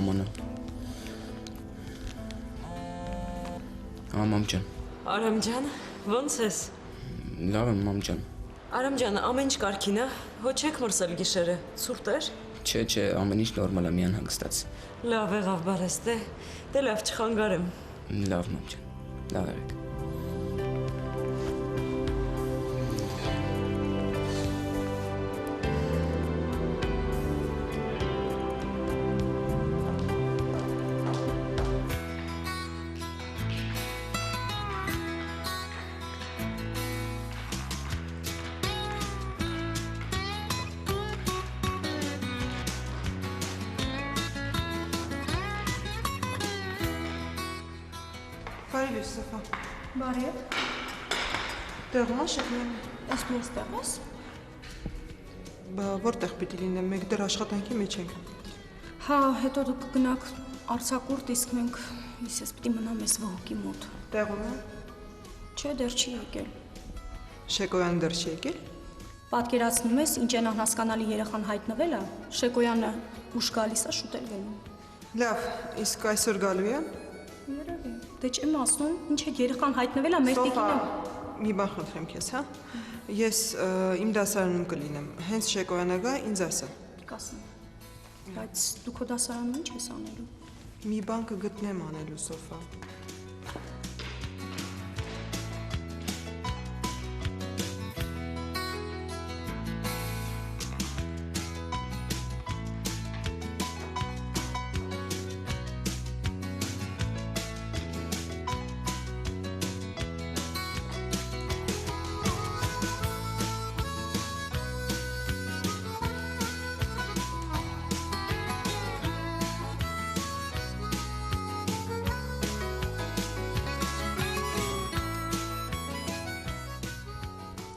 մամանը։ Մամ ջան։ Արամ ջան, ո՞նց ես։ Լավ եմ մամ ջան։ Արամ ջան, ամեն ինչ կարգին է։ Հո չեք մրսել գիշերը։ Ցուրտ էր։ Չէ, ամեն ինչ նորմալ է, միան հանգստաց։ Լավ եղավ բարես, դե լավ չխանգարեմ։ Լավ մամ ջան։ Լավ եղեք։ Բարև ես Սոֆա։ Բարև։ Տեղում ես շփման։ Ես դու այստեղ ես։ Բա որտեղ պիտի լինեմ, մենք դեռ աշխատանքի մեջ ենք։ Հա, հետո դուք կգնաք արձակուրդ, իսկ մենք ես պիտի մնամ այս վհուկի մոտ։ Տեղում է։ Չէ, դեռ չի եկել։ Շեկոյան դեռ չի եկել։ Պատկերացնում ես, ինչ են անհասկանալի երեխան հայտնվել է, Շեկոյանը ուշ գալիս է, շուտ էլ գնում։ Լավ, իսկ այսօր գալու է։ Երևի։ Դե չեմ ասում, ինչ է երեխան հայտնվել է, մեր տիկին է։ Մի բան խնդրեմ քեզ, հա։ Ես իմ դասարանում կլինեմ։ Հենց Շեկոյանը գա, ինձ ասա։ Կասեմ։ Բայց դու քո դասարանում ինչ ես անելու։ Մի բան կգտնեմ անելու, Սոֆա։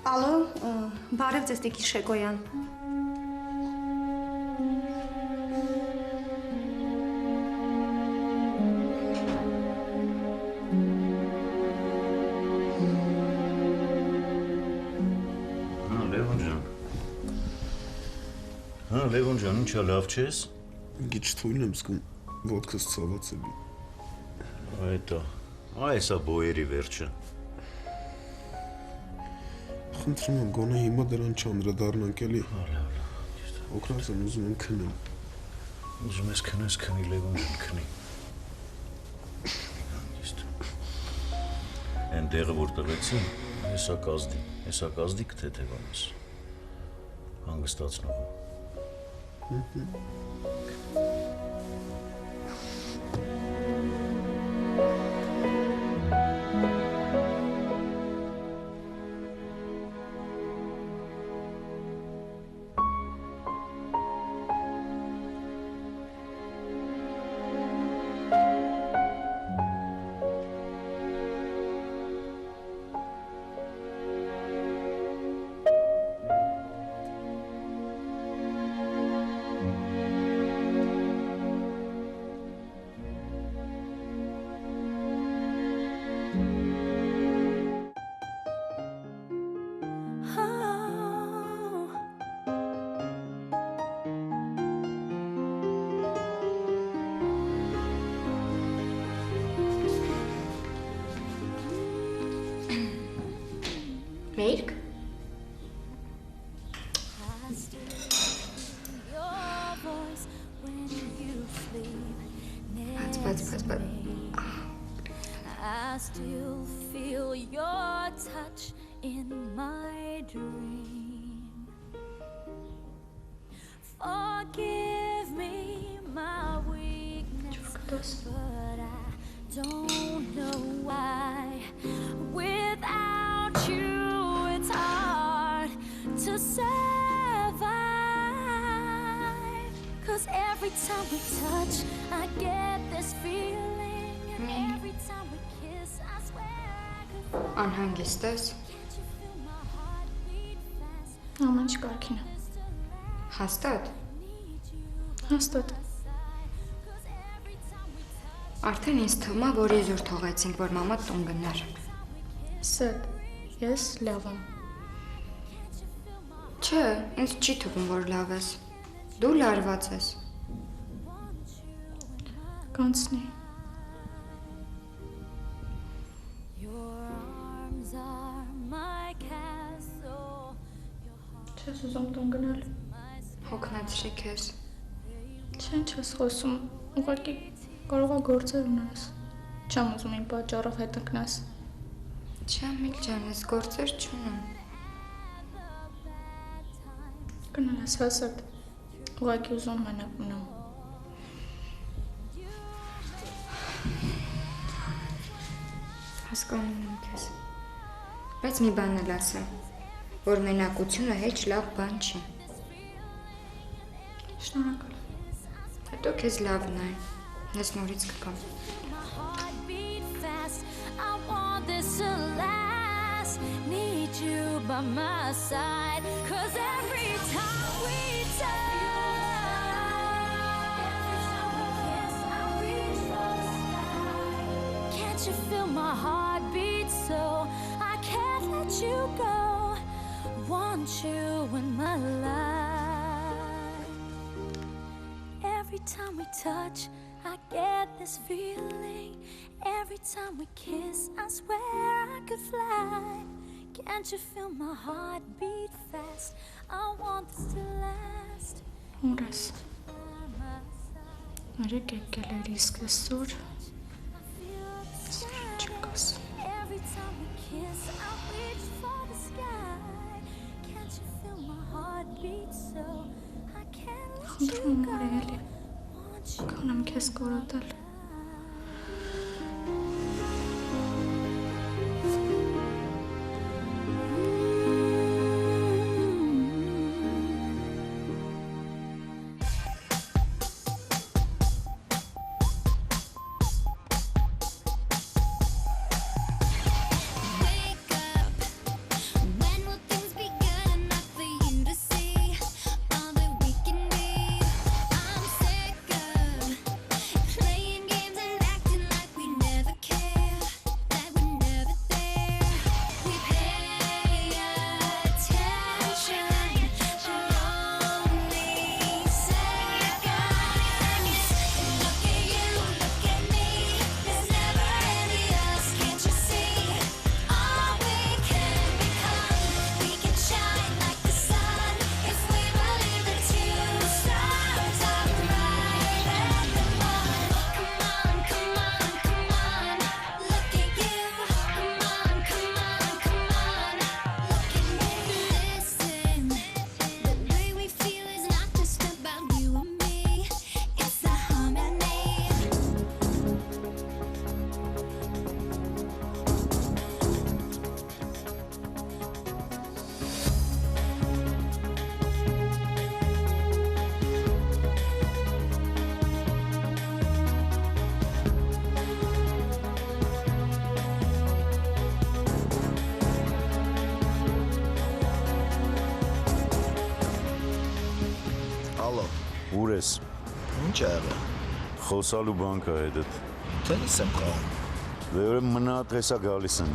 Ալո, բարև ձեզ տիկին Շեկոյան։ Լևոն ջան, ինչա լավ չես։ Գիչ թույն եմ զգում, ոտքս ցավացել է։ Այդա, այսա բոյերի վերջը։ Խնդրում եմ, գոնե հիմա դրան չանդրադառնանք էլի։ Օգնած եմ ուզում եմ քնեմ։ Ուզում ես քնես, քնի Լևոն ջան, քնի։ Այն դեղը որ տվեցին, հեսա կազդիկ թեթևան ես։ Հանգստացնող։ Մերկ։ Բայց I still feel your touch in my dream. Forgive me my weakness, but I don't know why. Without you, it's hard to survive. 'Cause every time we touch, I get this feeling. And every time we kiss, I swear I could fly. Անհանգիստ ես։ Can't you feel my heart beat fast? Ամեն ինչ կարգին է։ Հաստատ։ Հաստատ։ Արդեն ինձ թվում է, որ իզուր թողեցինք, որ մամա տուն գնար։ Սետ, ես լավ եմ։ Չէ, ինձ չի թվում, որ լավ ես։ Դու լարված ես։ Կանցնի։ Your arms are my castle. Չես ուզում տուն գնալ։ Հոգնեցրի քեզ։ Չեն չես խոսում, ուղղակի կարող է գործեր ունես։ Չեմ ուզում իմ պատճառով հետ ընկնես։ Չեմ իլ ջան, ես գործեր չունեմ։ Գնալ ես հասարդ, ուղղակի ուզում մենակ մնամ։ Հասկանում եմ քեզ, բայց մի բան էլ ասեմ, որ մենակությունը հեչ լավ բան չի։ Շնորհակալ։ Հետո քեզ լավն է, ես նորից կգամ։ My heart beat fast. I want this to last. Need you by my side. 'Cause every time we touch, I reach for the sky. Can't you feel my heartbeat? So I can't let you go. Want you in my life. Every time we touch, I get this feeling. Every time we kiss, I swear I could fly. Can't you feel my heart beat fast? I want this to last. Ուրես, արեք եկել էր իսկ այսօր, չկաս։ Every time we kiss, I reach for the sky. Can't you feel my heart beat? So I can't let you Խնդրում go. արելի, Want you կանեմ քեզ կորոտել։ wake up. When will things be good enough for you to see all that we can be? I'm sick of playing games and acting like we never care, that we're never there. We pay attention, but only seconds. Look at you, look at me. There's never any us. Can't you see? All we can become. We can shine like the sun if we believe the two stars are bright and come on. Come on, come on, come on. Look at you. Come on, come on, come on. Look at me. Listen, the way we feel is not just about you and me. It's the harmony. Ալո, Ուր ես։ ինչ ա եղել։ Խոսալու բան կա հետդ։ Տենիս եմ խաղում։ Դե ուրեմն մնա տեսա գալիս եմ։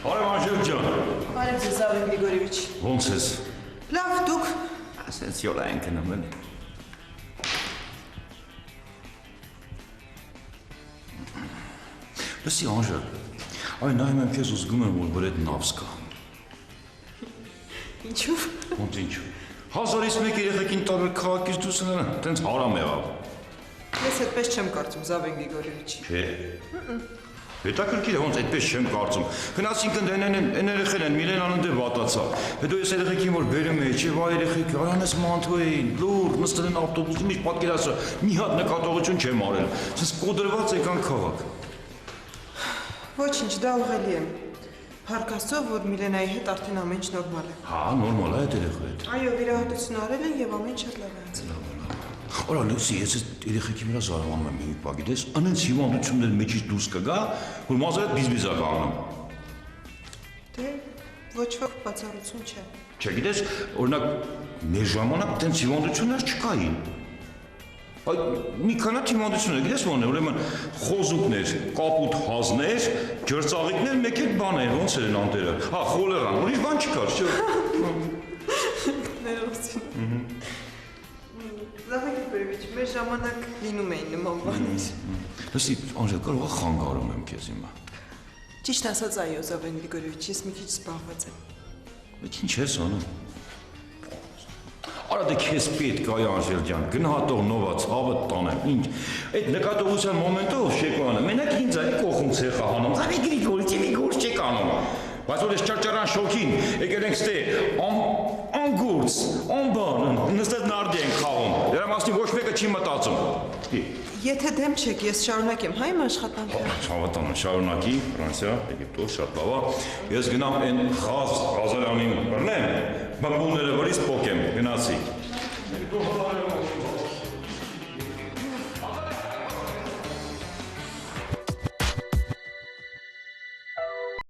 Բարև Անժել ջան։ Բարև ձեզ, Զավեն Գրիգորիևիչ։ Ոնց ես։ Լավ, դուք Ասենց յոլա ենք նման։ Լսի Անժել, այ նայում եմ քեզ ու զգում եմ, որ բրեդ նավս կա։ ինչու՞։ Ոնց ինչու։ 1001 երեխեքին տարել քաղաքից դուրս նրան, տենց հարամ եղավ։ Ես այդպես չեմ կարծում, Զավեն Գրիգորիևիչ։ Չէ։ Հետաքրքիր է ոնց այդպես չեմ կարծում։ Գնացինք այն երեխեն են Միլենան ընդ վատացա։ Հետո ես երեխեքին որ բերում էի, չէ, վայ երեխեք, արանես մանթու էին, լուր, նստել են ավտոբուսի մեջ, պատկերացրու, մի հատ նկատողություն չեմ արել։ Սենց կոդրված եկան քաղաք։ Ոչինչ, դա ուղղելի է։ Փառք Աստծո, որ Միլենայի հետ արդեն ամեն ինչ նորմալ է։ Հա, նորմալ է այդ երեխու հետ։ Այո, վիրահատություն արել են եւ ամեն ինչ շատ լավ է անցել։ Արա լսի, ես այդ երեխեքի վրա զարմանում եմ մի բան, գիտես, անենց հիվանդություններ մեջից դուրս կգա, որ մազերը բիզբիզա կանում։ Դե ոչ ոք բացառություն չէ։ Չէ, գիտես, օրինակ մեր ժամանակ տենց հիվանդություններ չկային։ Այդ մի քանի թիմադություն է, գիտես ո՞ն է, ուրեմն խոզուկներ, կապուտ հազներ, ջրծաղիկներ, մեկ էլ բաներ, ոնց են անտերը։ Հա, խոլերան, ուրիշ բան չկար, չէ՞։ Ներողություն։ Զավակ Բերվիչ, մեր ժամանակ լինում էին նման բաներ։ Լսի, Անժել, կարող է խանգարում եմ քեզ հիմա։ Ճիշտ ասած, այո, Զավեն Գրիգորիևիչ, ես մի քիչ զբաղված եմ։ Բայց ինչ ես անում։ Արա դե քեզ պետք է Անժել ջան, գնահատող նովա ցավը տանեմ, ինչ։ Այդ նկատողության մոմենտով շեկոանը, մենակ ինձ է կողում ցեխը հանում։ Զավի Գրիգորիչի մի գործ չեք անում։ Բայց որ ես ճարճարան շոքին, եկել ենք ստե անգուրս, անբան, նստած նարդի ենք խաղում։ Դրա մասին ոչ մեկը չի մտածում։ Եթե դեմ չեք, ես շարունակեմ հայ իմ աշխատանքը։ Շավատանը շարունակի, Ֆրանսիա, Եգիպտոս, շատ լավ է։ Ես գնամ այն Ղազարյանին բռնեմ, բամբուլները վրից փոկեմ, գնացի։